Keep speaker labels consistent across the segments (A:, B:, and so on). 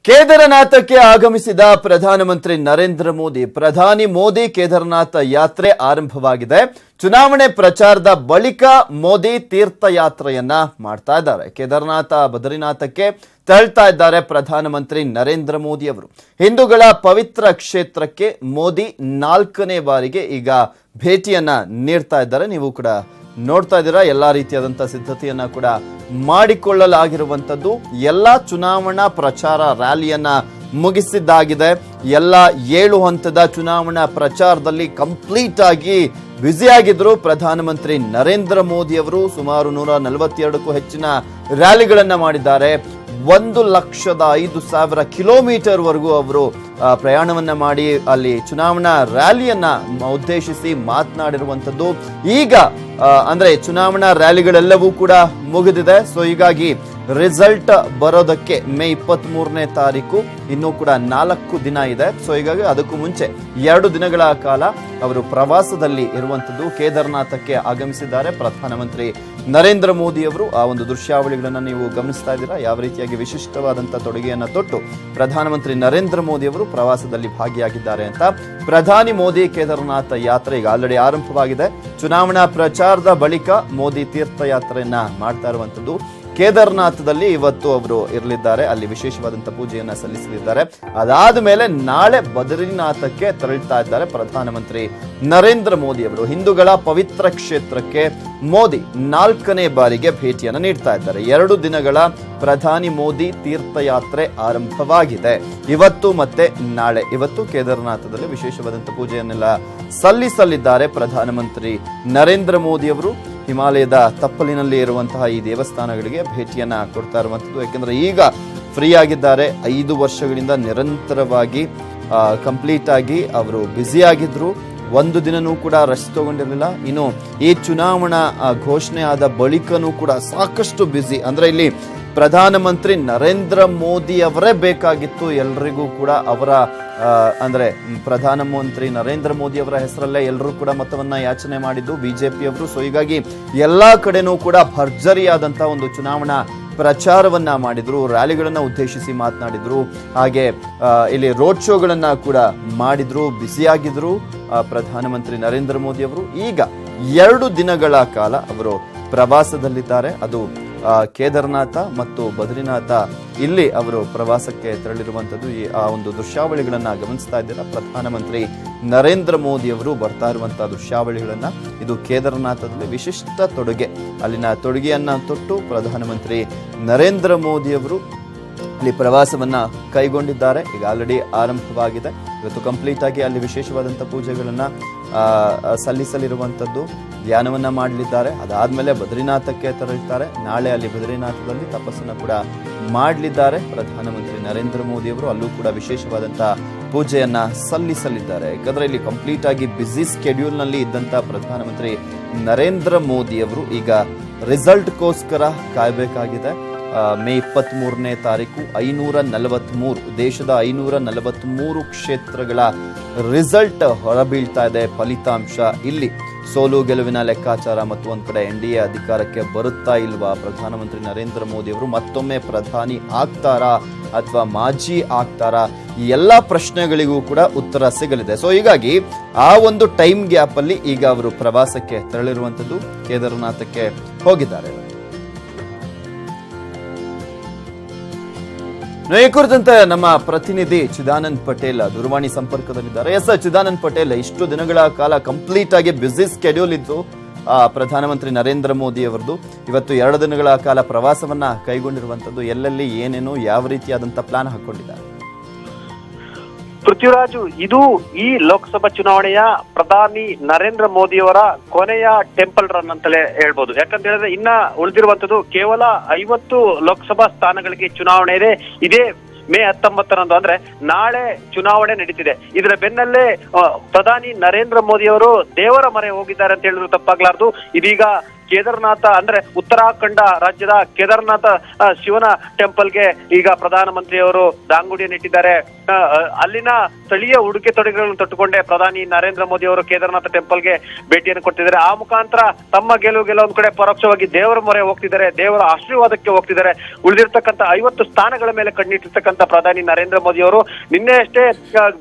A: ಕೇದಾರನಾಥಕ್ಕೆ ಆಗಮಿಸಿದ ಪ್ರಧಾನಮಂತ್ರಿ ನರೇಂದ್ರ ಮೋದಿ. ಪ್ರಧಾನಿ ಮೋದಿ ಕೇದಾರನಾಥ ಯಾತ್ರೆ ಆರಂಭವಾಗಿದೆ. ಚುನಾವಣೆ ಪ್ರಚಾರದ ಬಳಿಕ ಮೋದಿ ತೀರ್ಥಯಾತ್ರೆಯನ್ನ ಮಾಡ್ತಾ ಇದ್ದಾರೆ. ಕೇದಾರನಾಥ ಬದ್ರಿನಾಥಕ್ಕೆ ತೆರಳ್ತಾ ಇದ್ದಾರೆ ಪ್ರಧಾನಮಂತ್ರಿ ನರೇಂದ್ರ ಮೋದಿ ಅವರು. ಹಿಂದೂಗಳ ಪವಿತ್ರ ಕ್ಷೇತ್ರಕ್ಕೆ ಮೋದಿ 4ನೇ ಬಾರಿಗೆ ಈಗ ಭೇಟಿಯನ್ನ ನೀಡ್ತಾ ಇದ್ದಾರೆ. ನೀವು ಕೂಡ ನೋಡ್ತಾ ಇದ್ದೀರಾ, ಎಲ್ಲಾ ರೀತಿಯಾದಂತಹ ಸಿದ್ಧತೆಯನ್ನ ಕೂಡ ಮಾಡಿಕೊಳ್ಳಲಾಗಿರುವಂತದ್ದು. ಎಲ್ಲಾ ಚುನಾವಣಾ ಪ್ರಚಾರ ರ್ಯಾಲಿಯನ್ನ ಮುಗಿಸಿದ್ದಾಗಿದೆ. ಎಲ್ಲ 7 ಹಂತದ ಚುನಾವಣಾ ಪ್ರಚಾರದಲ್ಲಿ ಕಂಪ್ಲೀಟ್ ಆಗಿ ಬ್ಯುಸಿಯಾಗಿದ್ರು ಪ್ರಧಾನಮಂತ್ರಿ ನರೇಂದ್ರ ಮೋದಿ ಅವರು. ಸುಮಾರು 142ಕ್ಕೂ ಹೆಚ್ಚಿನ ರ್ಯಾಲಿಗಳನ್ನ ಮಾಡಿದ್ದಾರೆ. 1,05,000 ಕಿಲೋಮೀಟರ್ ವರೆಗೂ ಅವರು ಪ್ರಯಾಣವನ್ನ ಮಾಡಿ ಅಲ್ಲಿ ಚುನಾವಣಾ ರ್ಯಾಲಿಯನ್ನ ಉದ್ದೇಶಿಸಿ ಮಾತನಾಡಿರುವಂತದ್ದು. ಈಗ ಅಂದ್ರೆ ಚುನಾವಣಾ ರ್ಯಾಲಿಗಳೆಲ್ಲವೂ ಕೂಡ ಮುಗಿದಿದೆ. ಸೊ ಹೀಗಾಗಿ ರಿಸಲ್ಟ್ ಬರೋದಕ್ಕೆ ಮೇ 23ನೇ ತಾರೀಕು ಇನ್ನೂ ಕೂಡ 4 ದಿನ ಇದೆ. ಸೊ ಹೀಗಾಗಿ ಅದಕ್ಕೂ ಮುಂಚೆ 2 ದಿನಗಳ ಕಾಲ ಅವರು ಪ್ರವಾಸದಲ್ಲಿ ಇರುವಂತದ್ದು. ಕೇದಾರನಾಥಕ್ಕೆ ಆಗಮಿಸಿದ್ದಾರೆ ಪ್ರಧಾನಮಂತ್ರಿ ನರೇಂದ್ರ ಮೋದಿ ಅವರು. ಆ ಒಂದು ದೃಶ್ಯಾವಳಿಗಳನ್ನ ನೀವು ಗಮನಿಸ್ತಾ ಇದ್ದೀರಾ, ಯಾವ ರೀತಿಯಾಗಿ ವಿಶಿಷ್ಟವಾದಂತಹ ತೊಡುಗೆಯನ್ನ ತೊಟ್ಟು ಪ್ರಧಾನಮಂತ್ರಿ ನರೇಂದ್ರ ಮೋದಿ ಅವರು ಪ್ರವಾಸದಲ್ಲಿ ಭಾಗಿಯಾಗಿದ್ದಾರೆ ಅಂತ. ಪ್ರಧಾನಿ ಮೋದಿ ಕೇದಾರನಾಥ ಯಾತ್ರೆ ಈಗ ಆಲ್ರೆಡಿ ಆರಂಭವಾಗಿದೆ. ಚುನಾವಣಾ ಪ್ರಚಾರದ ಬಳಿಕ ಮೋದಿ ತೀರ್ಥಯಾತ್ರೆಯನ್ನ ಮಾಡ್ತಾ ಇರುವಂತದ್ದು. ಕೇದಾರನಾಥದಲ್ಲಿ ಇವತ್ತು ಅವರು ಇರಲಿದ್ದಾರೆ, ಅಲ್ಲಿ ವಿಶೇಷವಾದಂತಹ ಪೂಜೆಯನ್ನ ಸಲ್ಲಿಸಲಿದ್ದಾರೆ. ಅದಾದ ಮೇಲೆ ನಾಳೆ ಬದ್ರಿನಾಥಕ್ಕೆ ತೆರಳುತ್ತಾ ಇದ್ದಾರೆ ಪ್ರಧಾನಮಂತ್ರಿ ನರೇಂದ್ರ ಮೋದಿ ಅವರು. ಹಿಂದೂಗಳ ಪವಿತ್ರ ಕ್ಷೇತ್ರಕ್ಕೆ ಮೋದಿ 4ನೇ ಬಾರಿಗೆ ಭೇಟಿಯನ್ನು ನೀಡ್ತಾ ಇದ್ದಾರೆ. 2 ದಿನಗಳ ಪ್ರಧಾನಿ ಮೋದಿ ತೀರ್ಥಯಾತ್ರೆ ಆರಂಭವಾಗಿದೆ ಇವತ್ತು ಮತ್ತೆ ನಾಳೆ. ಇವತ್ತು ಕೇದಾರನಾಥದಲ್ಲಿ ವಿಶೇಷವಾದಂತಹ ಪೂಜೆಯನ್ನೆಲ್ಲ ಸಲ್ಲಿಸಲಿದ್ದಾರೆ ಪ್ರಧಾನಮಂತ್ರಿ ನರೇಂದ್ರ ಮೋದಿ ಅವರು. ಹಿಮಾಲಯದ ತಪ್ಪಲಿನಲ್ಲಿ ಇರುವಂತಹ ಈ ದೇವಸ್ಥಾನಗಳಿಗೆ ಭೇಟಿಯನ್ನ ಕೊಡ್ತಾ ಇರುವಂತದ್ದು. ಯಾಕೆಂದ್ರೆ ಈಗ ಫ್ರೀ ಆಗಿದ್ದಾರೆ. 5 ವರ್ಷಗಳಿಂದ ನಿರಂತರವಾಗಿ ಕಂಪ್ಲೀಟ್ ಆಗಿ ಅವರು ಬ್ಯುಸಿ ಆಗಿದ್ರು. 1 ದಿನನೂ ಕೂಡ ರೆಸ್ಟ್ ತಗೊಂಡಿರಲಿಲ್ಲ. ಇನ್ನು ಈ ಚುನಾವಣಾ ಘೋಷಣೆ ಆದ ಬಳಿಕನೂ ಕೂಡ ಸಾಕಷ್ಟು ಬ್ಯುಸಿ. ಅಂದ್ರೆ ಇಲ್ಲಿ ಪ್ರಧಾನಮಂತ್ರಿ ನರೇಂದ್ರ ಮೋದಿ ಅವರೇ ಬೇಕಾಗಿತ್ತು ಎಲ್ರಿಗೂ ಕೂಡ. ಅವರ ಅಂದ್ರೆ ಪ್ರಧಾನಮಂತ್ರಿ ನರೇಂದ್ರ ಮೋದಿ ಅವರ ಹೆಸರಲ್ಲೇ ಎಲ್ಲರೂ ಕೂಡ ಮತವನ್ನ ಯಾಚನೆ ಮಾಡಿದ್ದು ಬಿಜೆಪಿ ಅವರು. ಸೊ ಹೀಗಾಗಿ ಎಲ್ಲಾ ಕಡೆನೂ ಕೂಡ ಭರ್ಜರಿಯಾದಂತಹ ಒಂದು ಚುನಾವಣಾ ಪ್ರಚಾರವನ್ನ ಮಾಡಿದ್ರು, ರ್ಯಾಲಿಗಳನ್ನ ಉದ್ದೇಶಿಸಿ ಮಾತನಾಡಿದ್ರು, ಹಾಗೆ ಇಲ್ಲಿ ರೋಡ್ ಶೋಗಳನ್ನ ಕೂಡ ಮಾಡಿದ್ರು, ಬ್ಯುಸಿಯಾಗಿದ್ರು ಪ್ರಧಾನಮಂತ್ರಿ ನರೇಂದ್ರ ಮೋದಿ ಅವರು. ಈಗ 2 ದಿನಗಳ ಕಾಲ ಅವರು ಪ್ರವಾಸದಲ್ಲಿದ್ದಾರೆ. ಅದು ಕೇದಾರನಾಥ ಮತ್ತು ಬದ್ರಿನಾಥ, ಇಲ್ಲಿ ಅವರು ಪ್ರವಾಸಕ್ಕೆ ತೆರಳಿರುವಂತದ್ದು. ಆ ಒಂದು ದೃಶ್ಯಾವಳಿಗಳನ್ನ ಗಮನಿಸ್ತಾ ಇದ್ದೀರಾ. ಪ್ರಧಾನಮಂತ್ರಿ ನರೇಂದ್ರ ಮೋದಿ ಅವರು ಬರ್ತಾ ಇರುವಂತಹ ದೃಶ್ಯಾವಳಿಗಳನ್ನ. ಇದು ಕೇದಾರನಾಥದಲ್ಲಿ ವಿಶಿಷ್ಟ ತೊಡುಗೆ, ಅಲ್ಲಿನ ತೊಡುಗೆಯನ್ನ ತೊಟ್ಟು ಪ್ರಧಾನಮಂತ್ರಿ ನರೇಂದ್ರ ಮೋದಿ ಅವರು ಅಲ್ಲಿ ಪ್ರವಾಸವನ್ನ ಕೈಗೊಂಡಿದ್ದಾರೆ. ಈಗ ಆಲ್ರೆಡಿ ಆರಂಭವಾಗಿದೆ. ಇವತ್ತು ಕಂಪ್ಲೀಟ್ ಆಗಿ ಅಲ್ಲಿ ವಿಶೇಷವಾದಂತಹ ಪೂಜೆಗಳನ್ನ ಸಲ್ಲಿಸಲಿರುವಂತದ್ದು, ಧ್ಯಾನವನ್ನ ಮಾಡಲಿದ್ದಾರೆ. ಅದಾದ್ಮೇಲೆ ಬದ್ರಿನಾಥಕ್ಕೆ ತೆರಳುತ್ತಾರೆ. ನಾಳೆ ಅಲ್ಲಿ ಬದ್ರಿನಾಥದಲ್ಲಿ ತಪಸ್ಸನ್ನ ಕೂಡ ಮಾಡಲಿದ್ದಾರೆ ಪ್ರಧಾನಮಂತ್ರಿ ನರೇಂದ್ರ ಮೋದಿ ಅವರು. ಅಲ್ಲೂ ಕೂಡ ವಿಶೇಷವಾದಂತಹ ಪೂಜೆಯನ್ನ ಸಲ್ಲಿಸಲಿದ್ದಾರೆ. ಯಾಕಂದ್ರೆ ಇಲ್ಲಿ ಕಂಪ್ಲೀಟ್ ಆಗಿ ಬ್ಯುಸಿ ಸ್ಕೆಡ್ಯೂಲ್ ನಲ್ಲಿ ಇದ್ದಂತ ಪ್ರಧಾನಮಂತ್ರಿ ನರೇಂದ್ರ ಮೋದಿ ಅವರು ಈಗ ರಿಸಲ್ಟ್ಗೋಸ್ಕರ ಕಾಯಬೇಕಾಗಿದೆ. ಮೇ 23ನೇ ತಾರೀಕು 543 ದೇಶದ 543 ಕ್ಷೇತ್ರಗಳ ರಿಸಲ್ಟ್ ಹೊರಬೀಳ್ತಾ ಇದೆ, ಫಲಿತಾಂಶ. ಇಲ್ಲಿ ಸೋಲು ಗೆಲುವಿನ ಲೆಕ್ಕಾಚಾರ ಮತ್ತು ಒಂದ್ ಕಡೆ NDA ಅಧಿಕಾರಕ್ಕೆ ಬರುತ್ತಾ ಇಲ್ವಾ, ಪ್ರಧಾನಮಂತ್ರಿ ನರೇಂದ್ರ ಮೋದಿ ಅವರು ಮತ್ತೊಮ್ಮೆ ಪ್ರಧಾನಿ ಆಗ್ತಾರಾ ಅಥವಾ ಮಾಜಿ ಆಗ್ತಾರಾ, ಈ ಎಲ್ಲಾ ಪ್ರಶ್ನೆಗಳಿಗೂ ಕೂಡ ಉತ್ತರ ಸಿಗಲಿದೆ. ಸೊ ಹೀಗಾಗಿ ಆ ಒಂದು ಟೈಮ್ ಗ್ಯಾಪ್ ಅಲ್ಲಿ ಈಗ ಅವರು ಪ್ರವಾಸಕ್ಕೆ ತೆರಳಿರುವಂತದ್ದು. ಕೇದಾರನಾಥಕ್ಕೆ ಹೋಗಿದ್ದಾರೆ. ಈ ಕುರಿತಂತೆ ನಮ್ಮ ಪ್ರತಿನಿಧಿ ಚಿದಾನಂದ್ ಪಟೇಲ್ ದೂರವಾಣಿ ಸಂಪರ್ಕದಲ್ಲಿದ್ದಾರೆ. ಎಸ್ ಚಿದಾನಂದ್ ಪಟೇಲ್, ಇಷ್ಟು ದಿನಗಳ ಕಾಲ ಕಂಪ್ಲೀಟ್ ಆಗಿ ಬ್ಯುಸಿ ಸ್ಕೆಡ್ಯೂಲ್ ಇದ್ದು ಪ್ರಧಾನಮಂತ್ರಿ ನರೇಂದ್ರ ಮೋದಿ ಅವರದ್ದು. ಇವತ್ತು 2 ದಿನಗಳ ಕಾಲ ಪ್ರವಾಸವನ್ನ ಕೈಗೊಂಡಿರುವಂತದ್ದು. ಎಲ್ಲೆಲ್ಲಿ ಏನೇನು ಯಾವ ರೀತಿಯಾದಂತಹ ಪ್ಲಾನ್ ಹಾಕೊಂಡಿದ್ದಾರೆ?
B: ಪೃಥ್ವಿರಾಜು, ಇದು ಈ ಲೋಕಸಭಾ ಚುನಾವಣೆಯ ಪ್ರಧಾನಿ ನರೇಂದ್ರ ಮೋದಿಯವರ ಕೊನೆಯ ಟೆಂಪಲ್ ರನ್ ಅಂತಲೇ ಹೇಳ್ಬೋದು. ಯಾಕಂತ ಹೇಳಿದ್ರೆ ಇನ್ನ ಉಳಿದಿರುವಂತದ್ದು ಕೇವಲ 50 ಲೋಕಸಭಾ ಸ್ಥಾನಗಳಿಗೆ ಚುನಾವಣೆ ಇದೆ. ಇದೇ ಮೇ 19ರಂದು, ಅಂದ್ರೆ ನಾಳೆ ಚುನಾವಣೆ ನಡೀತಿದೆ. ಇದರ ಬೆನ್ನಲ್ಲೇ ಪ್ರಧಾನಿ ನರೇಂದ್ರ ಮೋದಿ ಅವರು ದೇವರ ಮೊರೆ ಹೋಗಿದ್ದಾರೆ ಅಂತ ಹೇಳಿದ್ರು ತಪ್ಪಾಗ್ಲಾರ್ದು. ಇದೀಗ ಕೇದಾರ್ನಾಥ ಅಂದ್ರೆ ಉತ್ತರಾಖಂಡ ರಾಜ್ಯದ ಕೇದಾರ್ನಾಥ ಶಿವನ ಟೆಂಪಲ್ಗೆ ಈಗ ಪ್ರಧಾನಮಂತ್ರಿಯವರು ದಾಂಗುಡಿಯನ್ನು ಇಟ್ಟಿದ್ದಾರೆ. ಅಲ್ಲಿನ ಸ್ಥಳೀಯ ಉಡುಗೆ ತೊಡುಗೆಗಳನ್ನು ತೊಟ್ಟುಕೊಂಡೇ ಪ್ರಧಾನಿ ನರೇಂದ್ರ ಮೋದಿ ಅವರು ಕೇದಾರ್ನಾಥ ಟೆಂಪಲ್ಗೆ ಭೇಟಿಯನ್ನು ಕೊಡ್ತಿದ್ದಾರೆ. ಆ ಮುಖಾಂತರ ತಮ್ಮ ಕೆಲವೊಂದು ಕಡೆ ಪರೋಕ್ಷವಾಗಿ ದೇವರ ಮೊರೆ ಹೋಗ್ತಿದ್ದಾರೆ, ದೇವರ ಆಶೀರ್ವಾದಕ್ಕೆ ಹೋಗ್ತಿದ್ದಾರೆ. ಉಳಿದಿರ್ತಕ್ಕಂಥ 50 ಸ್ಥಾನಗಳ ಮೇಲೆ ಕಣ್ಣಿಟ್ಟಿರ್ತಕ್ಕಂಥ ಪ್ರಧಾನಿ ನರೇಂದ್ರ ಮೋದಿ ಅವರು ನಿನ್ನೆ ಅಷ್ಟೇ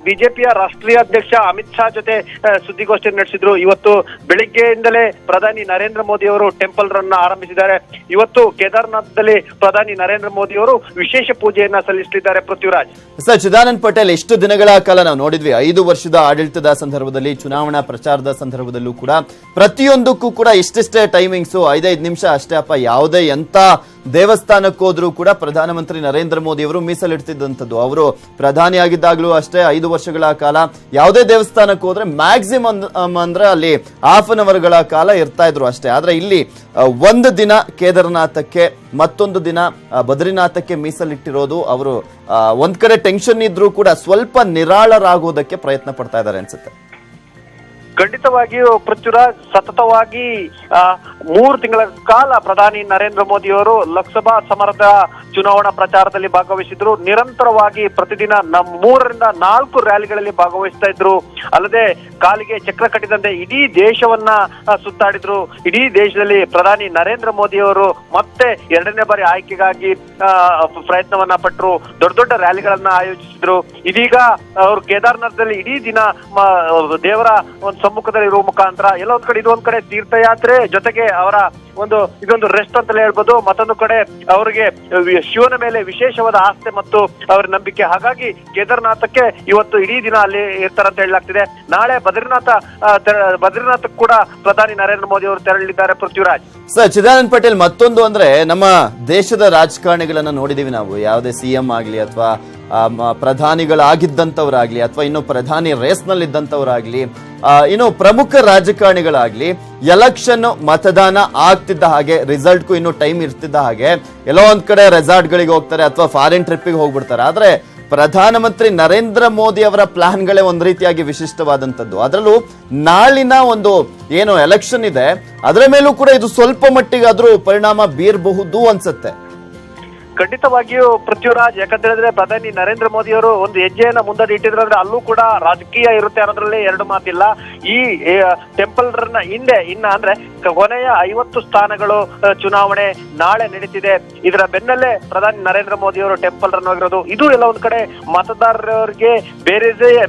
B: ಬಿಜೆಪಿಯ ರಾಷ್ಟ್ರೀಯ ಅಧ್ಯಕ್ಷ ಅಮಿತ್ ಶಾ ಜೊತೆ ಸುದ್ದಿಗೋಷ್ಠಿ ನಡೆಸಿದ್ರು. ಇವತ್ತು ಬೆಳಿಗ್ಗೆಯಿಂದಲೇ ಪ್ರಧಾನಿ ನರೇಂದ್ರ ಮೋದಿ ಅವರು ಟೆಂಪಲ್ ರನ್ ಆರಂಭಿಸಿದ್ದಾರೆ. ಇವತ್ತು ಕೇದಾರ್ನಾಥದಲ್ಲಿ ಪ್ರಧಾನಿ ನರೇಂದ್ರ ಮೋದಿ ಅವರು ವಿಶೇಷ ಪೂಜೆಯನ್ನ ಸಲ್ಲಿಸಲಿದ್ದಾರೆ. ಪೃಥ್ವಿರಾಜ್.
A: ಸರ್, ಚಿದಾನಂದ್ ಪಟೇಲ್, ಎಷ್ಟು ದಿನಗಳ ಕಾಲ ನಾವು ನೋಡಿದ್ವಿ 5 ವರ್ಷದ ಆಡಳಿತದ ಸಂದರ್ಭದಲ್ಲಿ, ಚುನಾವಣಾ ಪ್ರಚಾರದ ಸಂದರ್ಭದಲ್ಲೂ ಕೂಡ ಪ್ರತಿಯೊಂದಕ್ಕೂ ಕೂಡ ಇಷ್ಟಿಷ್ಟೇ ಟೈಮಿಂಗ್ಸು, 5 ನಿಮಿಷ ಅಷ್ಟೇ ಅಪ್ಪ. ಯಾವುದೇ ಎಂತ ದೇವಸ್ಥಾನಕ್ಕೆ ಹೋದ್ರೂ ಕೂಡ ಪ್ರಧಾನಮಂತ್ರಿ ನರೇಂದ್ರ ಮೋದಿ ಅವರು ಮೀಸಲಿಡ್ತಿದ್ದಂಥದ್ದು. ಅವರು ಪ್ರಧಾನಿ ಆಗಿದ್ದಾಗಲೂ ಅಷ್ಟೇ 5 ವರ್ಷಗಳ ಕಾಲ ಯಾವುದೇ ದೇವಸ್ಥಾನಕ್ಕೆ ಹೋದ್ರೆ ಮ್ಯಾಕ್ಸಿಮಮ್ ಅಂದ್ರೆ ಅಲ್ಲಿ ಹಾಫ್ ಅನ್ ಅವರ್ಗಳ ಕಾಲ ಇರ್ತಾ ಇದ್ರು ಅಷ್ಟೇ. ಆದ್ರೆ ಇಲ್ಲಿ ಒಂದು ದಿನ ಕೇದಾರ್ನಾಥಕ್ಕೆ, ಮತ್ತೊಂದು ದಿನ ಬದ್ರಿನಾಥಕ್ಕೆ ಮೀಸಲಿಟ್ಟಿರೋದು ಅವರು ಒಂದ್ ಕಡೆ ಟೆನ್ಷನ್ ಇದ್ರೂ ಕೂಡ ಸ್ವಲ್ಪ ನಿರಾಳರಾಗೋದಕ್ಕೆ ಪ್ರಯತ್ನ ಪಡ್ತಾ ಇದ್ದಾರೆ ಅನ್ಸುತ್ತೆ.
B: ಖಂಡಿತವಾಗಿಯೂ ಪೃಥ್ವಿರಾಜ್, ಸತತವಾಗಿ 3 ತಿಂಗಳ ಕಾಲ ಪ್ರಧಾನಿ ನರೇಂದ್ರ ಮೋದಿ ಅವರು ಲೋಕಸಭಾ ಸಮರದ ಚುನಾವಣಾ ಪ್ರಚಾರದಲ್ಲಿ ಭಾಗವಹಿಸಿದ್ರು. ನಿರಂತರವಾಗಿ ಪ್ರತಿದಿನ 3 ರಿಂದ 4 ರ್ಯಾಲಿಗಳಲ್ಲಿ ಭಾಗವಹಿಸ್ತಾ ಇದ್ರು. ಅಲ್ಲದೆ ಕಾಲಿಗೆ ಚಕ್ರ ಕಟ್ಟಿದಂತೆ ಇಡೀ ದೇಶವನ್ನ ಸುತ್ತಾಡಿದ್ರು. ಇಡೀ ದೇಶದಲ್ಲಿ ಪ್ರಧಾನಿ ನರೇಂದ್ರ ಮೋದಿ ಅವರು ಮತ್ತೆ 2ನೇ ಬಾರಿ ಆಯ್ಕೆಗಾಗಿ ಪ್ರಯತ್ನವನ್ನ ಪಟ್ಟರು. ದೊಡ್ಡ ದೊಡ್ಡ ರ್ಯಾಲಿಗಳನ್ನ ಆಯೋಜಿಸಿದ್ರು. ಇದೀಗ ಅವರು ಕೇದಾರ್ನಾಥದಲ್ಲಿ ಇಡೀ ದಿನ ದೇವರ ಒಂದು ಸಮ್ಮುಖದಲ್ಲಿ ಇರುವ ಮುಖಾಂತರ ಎಲ್ಲೊಂದ್ ಕಡೆ ಇದೊಂದ್ ಕಡೆ ತೀರ್ಥಯಾತ್ರೆ ಜೊತೆಗೆ ಅವರ ಇದೊಂದು ರೆಸ್ಟ್ ಅಂತಲೇ ಹೇಳ್ಬೋದು. ಮತ್ತೊಂದು ಕಡೆ ಅವರಿಗೆ ಶಿವನ ಮೇಲೆ ವಿಶೇಷವಾದ ಆಸ್ಥೆ ಮತ್ತು ಅವರ ನಂಬಿಕೆ. ಹಾಗಾಗಿ ಕೇದಾರ್ನಾಥಕ್ಕೆ ಇವತ್ತು ಇಡೀ ದಿನ ಅಲ್ಲಿ ಇರ್ತಾರಂತ ಹೇಳಲಾಗ್ತಿದೆ. ನಾಳೆ ಬದ್ರಿನಾಥ್ ಕೂಡ ಪ್ರಧಾನಿ ನರೇಂದ್ರ ಮೋದಿ ಅವರು ತೆರಳಲಿದ್ದಾರೆ. ಪೃಥ್ವಿರಾಜ್.
A: ಸರ್, ಚಿದಾನಂದ್ ಪಟೇಲ್, ಮತ್ತೊಂದು ಅಂದ್ರೆ ನಮ್ಮ ದೇಶದ ರಾಜಕಾರಣಿಗಳನ್ನ ನೋಡಿದೀವಿ ನಾವು. ಯಾವುದೇ ಸಿಎಂ ಆಗ್ಲಿ ಅಥವಾ ಪ್ರಧಾನಿಗಳಾಗಿದ್ದಂಥವ್ರಾಗ್ಲಿ ಅಥವಾ ಇನ್ನು ಪ್ರಧಾನಿ ರೇಸ್ ನಲ್ಲಿ ಇದ್ದಂಥವ್ರಾಗ್ಲಿ, ಇನ್ನು ಪ್ರಮುಖ ರಾಜಕಾರಣಿಗಳಾಗ್ಲಿ, ಎಲೆಕ್ಷನ್ ಮತದಾನ ಆಗ್ತಿದ್ದ ಹಾಗೆ, ರಿಸಲ್ಟ್ಗೂ ಇನ್ನು ಟೈಮ್ ಇರ್ತಿದ್ದ ಹಾಗೆ ಎಲ್ಲೋ ಒಂದ್ ಕಡೆ ರೆಸಾರ್ಟ್ ಗಳಿಗೆ ಹೋಗ್ತಾರೆ ಅಥವಾ ಫಾರಿನ್ ಟ್ರಿಪ್ಗೆ ಹೋಗ್ಬಿಡ್ತಾರೆ. ಆದ್ರೆ ಪ್ರಧಾನಮಂತ್ರಿ ನರೇಂದ್ರ ಮೋದಿ ಅವರ ಪ್ಲಾನ್ಗಳೇ ಒಂದ್ ರೀತಿಯಾಗಿ ವಿಶಿಷ್ಟವಾದಂಥದ್ದು. ಅದರಲ್ಲೂ ನಾಳಿನ ಒಂದು ಏನು ಎಲೆಕ್ಷನ್ ಇದೆ ಅದರ ಮೇಲೂ ಕೂಡ ಇದು ಸ್ವಲ್ಪ ಮಟ್ಟಿಗಾದ್ರೂ ಪರಿಣಾಮ ಬೀರಬಹುದು ಅನ್ಸುತ್ತೆ.
B: ಖಂಡಿತವಾಗಿಯೂ ಪೃಥ್ವಿರಾಜ್, ಯಾಕಂತ ಹೇಳಿದ್ರೆ ಪ್ರಧಾನಿ ನರೇಂದ್ರ ಮೋದಿ ಅವರು ಒಂದು ಹೆಜ್ಜೆಯನ್ನ ಮುಂದೆ ಇಟ್ಟಿದ್ರೆ ಅಲ್ಲೂ ಕೂಡ ರಾಜಕೀಯ ಇರುತ್ತೆ ಅನ್ನೋದ್ರಲ್ಲಿ 2 ಮಾತಿಲ್ಲ. ಈ ಟೆಂಪಲ್ ರನ್ ಇನ್ನ ಅಂದ್ರೆ ಕೊನೆಯ 50 ಸ್ಥಾನಗಳು ಚುನಾವಣೆ ನಾಳೆ ನಡೀತಿದೆ. ಇದರ ಬೆನ್ನಲ್ಲೇ ಪ್ರಧಾನಿ ನರೇಂದ್ರ ಮೋದಿ ಅವರು ಟೆಂಪಲ್ ರನ್ ಆಗಿರೋದು. ಇದು ಎಲ್ಲ ಒಂದ್ ಕಡೆ ಮತದಾರರಿಗೆ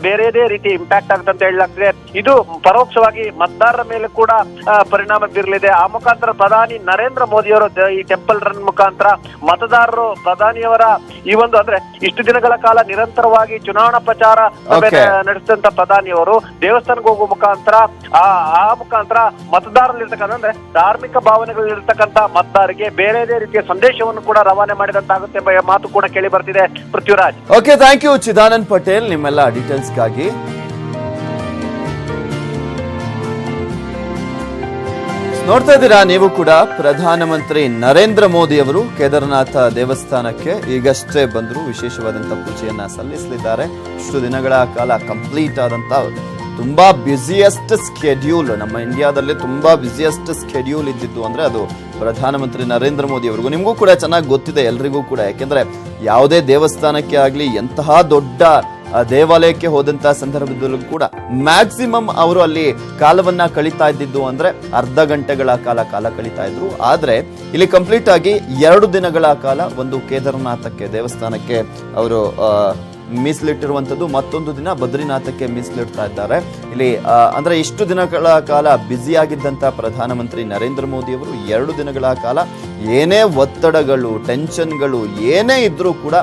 B: ಬೇರೆದೇ ರೀತಿ ಇಂಪ್ಯಾಕ್ಟ್ ಆಗುತ್ತೆ ಅಂತ ಹೇಳಲಾಗ್ತಿದೆ. ಇದು ಪರೋಕ್ಷವಾಗಿ ಮತದಾರರ ಮೇಲೆ ಕೂಡ ಪರಿಣಾಮ ಬೀರಲಿದೆ. ಆ ಮುಖಾಂತರ ಪ್ರಧಾನಿ ನರೇಂದ್ರ ಮೋದಿ ಅವರು ಈ ಟೆಂಪಲ್ ರನ್ ಮುಖಾಂತರ ಮತದಾರರು ಪ್ರಧಾನಿಯವರ ಈ ಒಂದು ಅಂದ್ರೆ ಇಷ್ಟು ದಿನಗಳ ಕಾಲ ನಿರಂತರವಾಗಿ ಚುನಾವಣಾ ಪ್ರಚಾರ ನಡೆಸಿದಂತ ಪ್ರಧಾನಿಯವರು ದೇವಸ್ಥಾನಕ್ಕೆ ಹೋಗುವ ಮುಖಾಂತರ ಆ ಮುಖಾಂತರ ಮತದಾರರಲ್ಲಿರ್ತಕ್ಕಂಥ ಅಂದ್ರೆ ಧಾರ್ಮಿಕ ಭಾವನೆಗಳಿರ್ತಕ್ಕಂಥ ಮತದಾರರಿಗೆ ಬೇರೆದೇ ರೀತಿಯ ಸಂದೇಶವನ್ನು ಕೂಡ ರವಾನೆ ಮಾಡಿದಂತಾಗುತ್ತೆ ಎಂಬ ಮಾತು ಕೂಡ ಕೇಳಿ ಬರ್ತಿದೆ. Prithviraj.
A: Okay, thank you Chidanand Patel ನಿಮ್ಮೆಲ್ಲ ಡೀಟೇಲ್ಸ್ಗಾಗಿ. ನೋಡ್ತಾ ಇದ್ದೀರಾ ನೀವು ಕೂಡ, ಪ್ರಧಾನಮಂತ್ರಿ ನರೇಂದ್ರ ಮೋದಿ ಅವರು ಕೇದಾರನಾಥ ದೇವಸ್ಥಾನಕ್ಕೆ ಈಗಷ್ಟೇ ಬಂದರು. ವಿಶೇಷವಾದಂತಹ ಪೂಜೆಯನ್ನ ಸಲ್ಲಿಸಲಿದ್ದಾರೆ. ಇಷ್ಟು ದಿನಗಳ ಕಾಲ ಕಂಪ್ಲೀಟ್ ಆದಂತ ತುಂಬಾ ಬ್ಯುಸಿಯೆಸ್ಟ್ ಸ್ಕೆಡ್ಯೂಲ್, ನಮ್ಮ ಇಂಡಿಯಾದಲ್ಲಿ ತುಂಬಾ ಬ್ಯುಸಿಯೆಸ್ಟ್ ಸ್ಕೆಡ್ಯೂಲ್ ಇದ್ದಿದ್ದು ಅಂದ್ರೆ ಅದು ಪ್ರಧಾನಮಂತ್ರಿ ನರೇಂದ್ರ ಮೋದಿ ಅವರಿಗೂ. ನಿಮಗೂ ಕೂಡ ಚೆನ್ನಾಗಿ ಗೊತ್ತಿದೆ ಎಲ್ರಿಗೂ ಕೂಡ, ಯಾಕೆಂದ್ರೆ ಯಾವುದೇ ದೇವಸ್ಥಾನಕ್ಕೆ ಆಗ್ಲಿ, ಎಂತಹ ದೊಡ್ಡ ದೇವಾಲಯಕ್ಕೆ ಹೋದಂತಹ ಸಂದರ್ಭದಲ್ಲೂ ಕೂಡ ಮ್ಯಾಕ್ಸಿಮಮ್ ಅವರು ಅಲ್ಲಿ ಕಾಲವನ್ನ ಕಳೀತಾ ಇದ್ದಿದ್ದು ಅಂದ್ರೆ ಅರ್ಧ ಗಂಟೆಗಳ ಕಾಲ ಕಳೀತಾ ಇದ್ರು. ಆದ್ರೆ ಇಲ್ಲಿ ಕಂಪ್ಲೀಟ್ ಆಗಿ 2 ದಿನಗಳ ಕಾಲ ಒಂದು ಕೇದಾರನಾಥಕ್ಕೆ ದೇವಸ್ಥಾನಕ್ಕೆ ಅವರು ಮೀಸಲಿಟ್ಟಿರುವಂತದ್ದು, ಮತ್ತೊಂದು ದಿನ ಬದ್ರಿನಾಥಕ್ಕೆ ಮೀಸಲಿಡ್ತಾ ಇದ್ದಾರೆ. ಇಲ್ಲಿ ಅಂದ್ರೆ ಇಷ್ಟು ದಿನಗಳ ಕಾಲ ಬ್ಯುಸಿ ಆಗಿದ್ದಂತ ಪ್ರಧಾನಮಂತ್ರಿ ನರೇಂದ್ರ ಮೋದಿ ಅವರು 2 ದಿನಗಳ ಕಾಲ ಏನೇ ಒತ್ತಡಗಳು, ಟೆನ್ಷನ್ಗಳು ಏನೇ ಇದ್ರೂ ಕೂಡ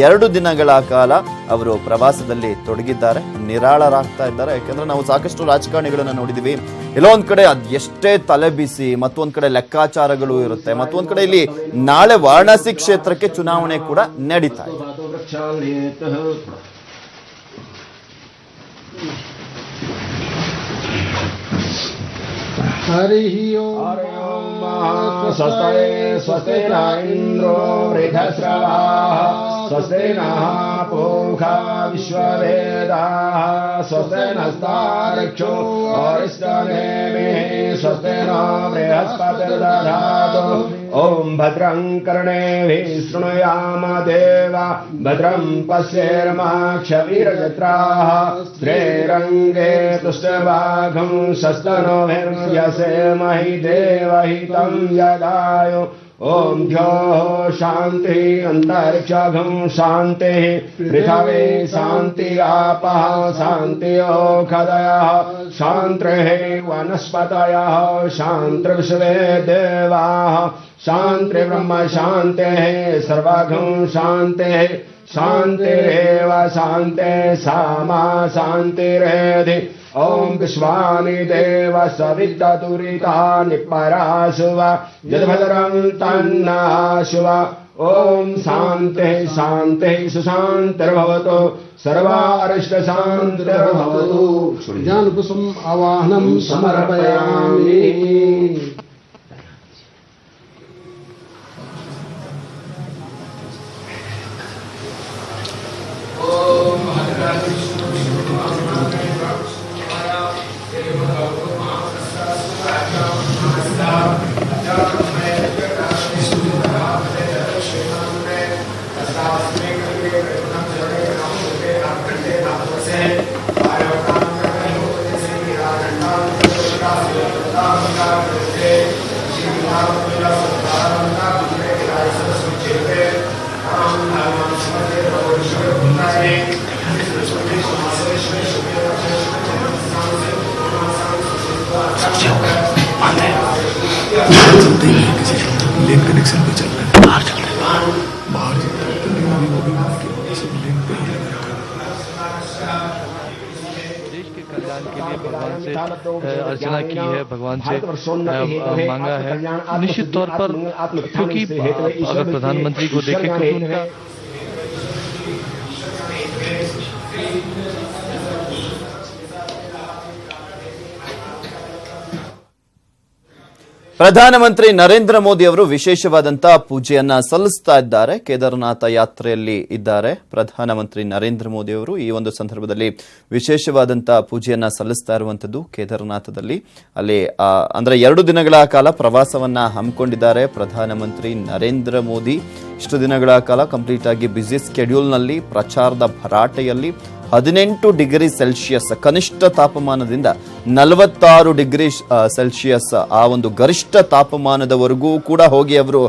A: 2 ದಿನಗಳ ಕಾಲ ಅವರು ಪ್ರವಾಸದಲ್ಲಿ ತೊಡಗಿದ್ದಾರೆ, ನಿರಾಳರಾಗ್ತಾ ಇದ್ದಾರೆ. ಯಾಕಂದ್ರೆ ನಾವು ಸಾಕಷ್ಟು ರಾಜಕಾರಣಿಗಳನ್ನ ನೋಡಿದೀವಿ, ಎಲ್ಲೋ ಒಂದ್ ಕಡೆ ಅದ್ ಎಷ್ಟೇ ತಲೆ ಬಿಸಿ, ಮತ್ತೊಂದ್ ಕಡೆ ಲೆಕ್ಕಾಚಾರಗಳು ಇರುತ್ತೆ, ಮತ್ತೊಂದ್ ಕಡೆ ಇಲ್ಲಿ ನಾಳೆ ವಾರಣಾಸಿ ಕ್ಷೇತ್ರಕ್ಕೆ ಚುನಾವಣೆ ಕೂಡ ನಡೀತಾ ಇದೆ.
C: हरि ओम स्वस्ति न इंद्रो वृद्धश्रवाः स्वस्ति नः पूषा विश्ववेदाः स्वस्ति नस्तार्क्ष्यो अरिष्टनेमिः स्वस्ति नो बृहस्पतिर्दधातु ॐ भद्रं कर्णेभिः शृणुयाम देवा भद्रं पश्येर्माक्षवीरजत्राः श्रीरङ्गे तुष्टवाघं शस्तनोभिर्यसेमहि देवहितं यदायु ओम द्योः शांति अंतरिक्षं शांति पृथिवी शांति आपः शांति ओषधयः शान्तिः वनस्पतयः शान्तिर्विश्वे देवाः शान्ति ब्रह्म शान्तिः सर्वगं शान्तिः शान्तिरेव शान्ते सामा शान्तिरेधि ओम विश्वानि देव सवितुरितानि पराशुव यद्भद्रं तन्नाशुव ओम शान्तिः शान्तिः सुशान्तिर्भवतु सर्वारिष्टशान्तिर्भवतु
D: ज्ञानकुसुम आवाहनं समर्पयामि।
E: लेन कनेक्शन पे चल रहा है, बाहर चल रहे हैं, बाहर चल रहे हैं, वो भी सब लेन पे ही लगा
F: देश के कल्याण के लिए भगवान से अर्चना की है, भगवान से मांगा है निश्चित तौर पर, क्योंकि अगर प्रधानमंत्री को देखें तो उनका
A: ಪ್ರಧಾನಮಂತ್ರಿ ನರೇಂದ್ರ ಮೋದಿ ಅವರು ವಿಶೇಷವಾದಂತಹ ಪೂಜೆಯನ್ನ ಸಲ್ಲಿಸ್ತಾ ಇದ್ದಾರೆ. ಕೇದಾರನಾಥ ಯಾತ್ರೆಯಲ್ಲಿ ಇದ್ದಾರೆ ಪ್ರಧಾನಮಂತ್ರಿ ನರೇಂದ್ರ ಮೋದಿ ಅವರು. ಈ ಒಂದು ಸಂದರ್ಭದಲ್ಲಿ ವಿಶೇಷವಾದಂತಹ ಪೂಜೆಯನ್ನ ಸಲ್ಲಿಸ್ತಾ ಇರುವಂತದ್ದು ಕೇದಾರನಾಥದಲ್ಲಿ. ಅಲ್ಲಿ ಅಂದ್ರೆ 2 ದಿನಗಳ ಕಾಲ ಪ್ರವಾಸವನ್ನ ಹಮ್ಮಿಕೊಂಡಿದ್ದಾರೆ ಪ್ರಧಾನಮಂತ್ರಿ ನರೇಂದ್ರ ಮೋದಿ. ಇಷ್ಟು ದಿನಗಳ ಕಾಲ ಕಂಪ್ಲೀಟ್ ಆಗಿ ಬ್ಯುಸಿ ಸ್ಕೆಡ್ಯೂಲ್ ನಲ್ಲಿ ಪ್ರಚಾರದ ಭರಾಟೆಯಲ್ಲಿ 18 ಡಿಗ್ರಿ ಸೆಲ್ಸಿಯಸ್ ಕನಿಷ್ಠ ತಾಪಮಾನದಿಂದ 46 ಡಿಗ್ರಿ ಸೆಲ್ಸಿಯಸ್ ಆ ಒಂದು ಗರಿಷ್ಠ ತಾಪಮಾನದವರೆಗೂ ಕೂಡ ಹೋಗಿ ಅವರು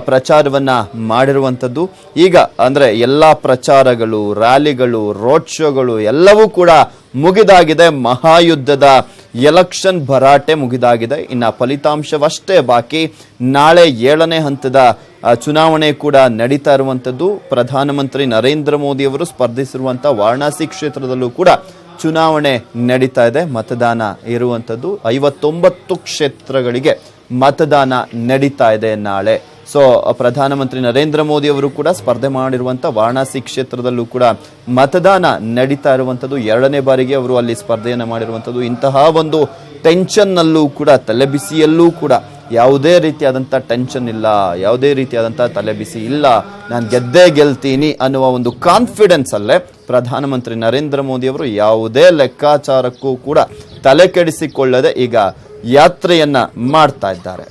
A: ಪ್ರಚಾರವನ್ನ ಮಾಡಿರುವಂತದ್ದು. ಈಗ ಅಂದ್ರೆ ಎಲ್ಲಾ ಪ್ರಚಾರಗಳು, ರ್ಯಾಲಿಗಳು, ರೋಡ್ ಶೋಗಳು ಎಲ್ಲವೂ ಕೂಡ ಮುಗಿದಾಗಿದೆ. ಮಹಾಯುದ್ಧದ ಎಲೆಕ್ಷನ್ ಭರಾಟೆ ಮುಗಿದಾಗಿದೆ. ಇನ್ನ ಫಲಿತಾಂಶವಷ್ಟೇ ಬಾಕಿ. ನಾಳೆ 7ನೇ ಹಂತದ ಚುನಾವಣೆ ಕೂಡ ನಡೀತಾ ಇರುವಂತದ್ದು. ಪ್ರಧಾನಮಂತ್ರಿ ನರೇಂದ್ರ ಮೋದಿ ಅವರು ಸ್ಪರ್ಧಿಸಿರುವಂತಹ ವಾರಣಾಸಿ ಕ್ಷೇತ್ರದಲ್ಲೂ ಕೂಡ ಚುನಾವಣೆ ನಡೀತಾ ಇದೆ. ಮತದಾನ ಇರುವಂತದ್ದು 59 ಕ್ಷೇತ್ರಗಳಿಗೆ ಮತದಾನ ನಡೀತಾ ಇದೆ ನಾಳೆ. ಸೊ ಪ್ರಧಾನಮಂತ್ರಿ ನರೇಂದ್ರ ಮೋದಿ ಅವರು ಕೂಡ ಸ್ಪರ್ಧೆ ಮಾಡಿರುವಂತಹ ವಾರಣಾಸಿ ಕ್ಷೇತ್ರದಲ್ಲೂ ಕೂಡ ಮತದಾನ ನಡೀತಾ ಇರುವಂತದ್ದು. 2ನೇ ಬಾರಿಗೆ ಅವರು ಅಲ್ಲಿ ಸ್ಪರ್ಧೆಯನ್ನು ಮಾಡಿರುವಂತದ್ದು. ಇಂತಹ ಒಂದು ಟೆನ್ಷನ್ ನಲ್ಲೂ ಕೂಡ, ತಲೆಬಿಸಿಯಲ್ಲೂ ಕೂಡ ಯಾವುದೇ ರೀತಿಯಾದಂಥ ಟೆನ್ಷನ್ ಇಲ್ಲ, ಯಾವುದೇ ರೀತಿಯಾದಂಥ ತಲೆಬಿಸಿ ಇಲ್ಲ, ನಾನು ಗೆದ್ದೇ ಗೆಲ್ತೀನಿ ಅನ್ನುವ ಒಂದು ಕಾನ್ಫಿಡೆನ್ಸ್ ಅಲ್ಲೇ ಪ್ರಧಾನಮಂತ್ರಿ ನರೇಂದ್ರ ಮೋದಿ ಅವರು ಯಾವುದೇ ಲೆಕ್ಕಾಚಾರಕ್ಕೂ ಕೂಡ ತಲೆ ಕೆಡಿಸಿಕೊಳ್ಳದೆ ಈಗ ಯಾತ್ರೆಯನ್ನ ಮಾಡ್ತಾ ಇದ್ದಾರೆ.